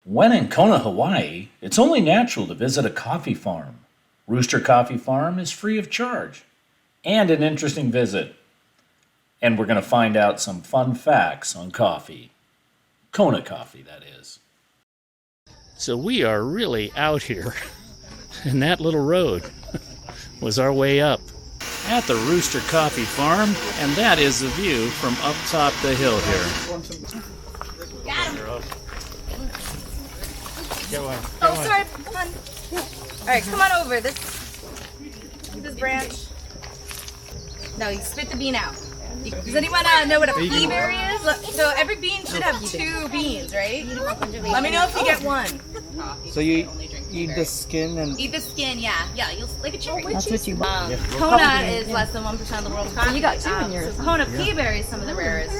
When in Kona, Hawaii, it's only natural to visit a coffee farm. Rooster Coffee Farm is free of charge and an interesting visit. And we're going to find out some fun facts on coffee. Kona coffee, that is. So we are really out here, and that little road was our way up at the Rooster Coffee Farm, and that is the view from up top the hill here. Got him. Go on. Sorry. Come on. All right, come on over. This branch. No, you spit the bean out. Does anyone know what a pea berry is? So every bean should have 2 beans, right? Let me know if you get one. So you eat the skin and... Eat the skin, yeah. Yeah, you'll like a cherry. That's what you want. Kona is less than 1% of the world's coffee. You got 2 in yours. So Kona pea berry is some of the rarest.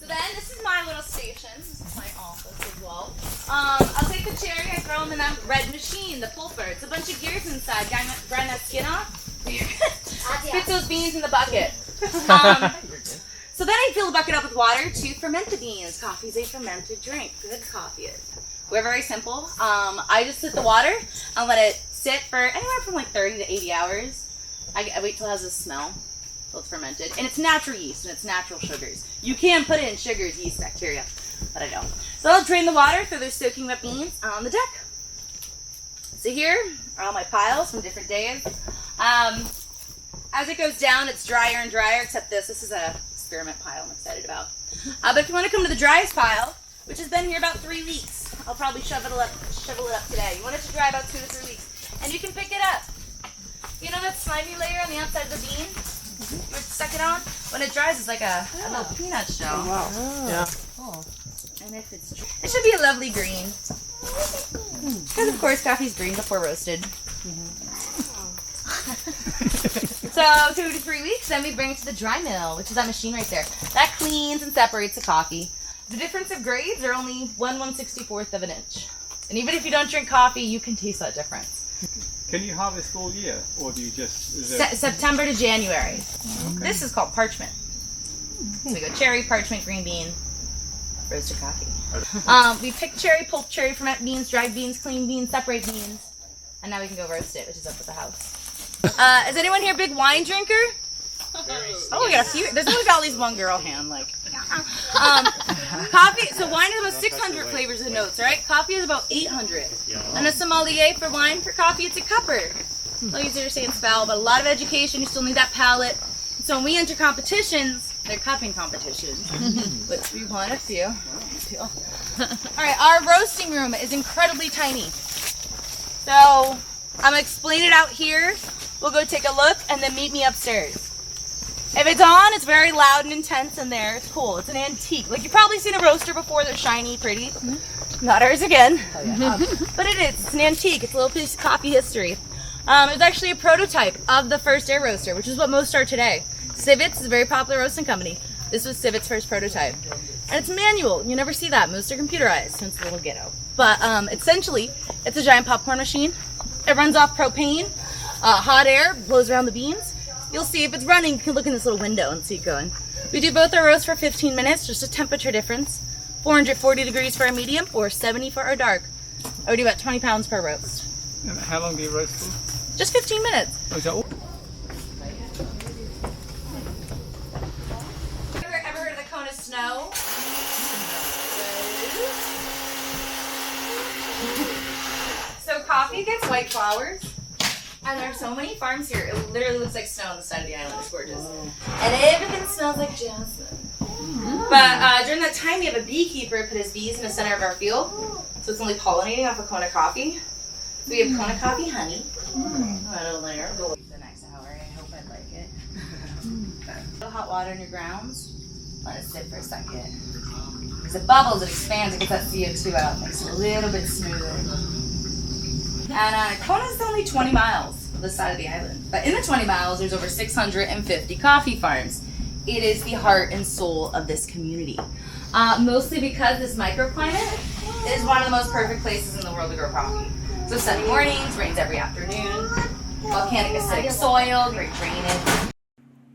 So then, this is my little station. This is my office as well. I'll take the cherry, I throw them in that red machine, the pulper. It's a bunch of gears inside. Grind that skin off. Spit those beans in the bucket. So then I fill the bucket up with water to ferment the beans. Coffee is a fermented drink. Good coffee is. We're very simple. I just sit the water and let it sit for anywhere from like 30 to 80 hours. I wait till it has a smell. Till it's fermented. And it's natural yeast and it's natural sugars. You can put in sugars, yeast, bacteria, but I don't. So I'll drain the water, throw those soaking wet beans on the deck. So here are all my piles from different days. As it goes down, it's drier and drier, except this is an experiment pile I'm excited about. But if you want to come to the driest pile, which has been here about 3 weeks, I'll probably shovel it up today. You want it to dry about 2 to 3 weeks. And you can pick it up. You know that slimy layer on the outside of the bean? You would suck it on? When it dries, it's like a little peanut shell. Oh, wow. Yeah. Oh. And if it should be a lovely green. Because of course coffee's green before roasted. So 2 to 3 weeks, then we bring it to the dry mill, which is that machine right there. That cleans and separates the coffee. The difference of grades are only 1/164th of an inch. And even if you don't drink coffee, you can taste that difference. Can you harvest all year, or do you just... September to January. Okay. This is called parchment. So we go cherry, parchment, green bean, roasted coffee. We pick cherry, pulp cherry, ferment beans, dried beans, clean beans, separate beans, and now we can go roast it, which is up at the house. Is anyone here a big wine drinker? Oh, we got a few. There's only got at least one girl hand, like. Coffee, so wine is about 600 flavors and notes, right? Coffee is about 800. And a sommelier for wine, for coffee, it's a cupper. I'll use it or say in spell, but a lot of education, you still need that palate. So when we enter competitions, they're cupping competitions, which we won a few. Alright, our roasting room is incredibly tiny. So, I'm going to explain it out here. We'll go take a look and then meet me upstairs. If it's on, it's very loud and intense in there. It's cool. It's an antique. Like, you've probably seen a roaster before. They're shiny, pretty. Not ours again. Oh, yeah. But it is. It's an antique. It's a little piece of coffee history. It was actually a prototype of the first air roaster, which is what most are today. Civets is a very popular roasting company. This was Civets' first prototype. And it's manual. You never see that. Most are computerized, so it's a little ghetto. But essentially, it's a giant popcorn machine. It runs off propane. Hot air blows around the beans. You'll see if it's running, you can look in this little window and see it going. We do both our roast for 15 minutes, just a temperature difference. 440 degrees for our medium or 70 for our dark. I would do about 20 pounds per roast. And how long do you roast for? Just 15 minutes. Oh, is that all? Ever heard of the Kona snow? So coffee gets white flowers. And there are so many farms here, it literally looks like snow on the side of the island. It's gorgeous. And everything smells like jasmine. But during that time, we have a beekeeper put his bees in the center of our field. So it's only pollinating off of Kona coffee. So we have Kona coffee honey. A little layer. Go the next hour. I hope I like it. A little hot water in your grounds. Let it sit for a second. Because it bubbles, it expands, it gets that CO2 out. Makes it a little bit smoother. And Kona's only 20 miles this side of the island. But in the 20 miles, there's over 650 coffee farms. It is the heart and soul of this community. Mostly because this microclimate is one of the most perfect places in the world to grow coffee. So sunny mornings, rains every afternoon. volcanic acidic soil, great drainage.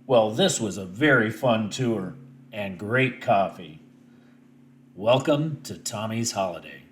Well, this was a very fun tour and great coffee. Welcome to Tommy's Holiday.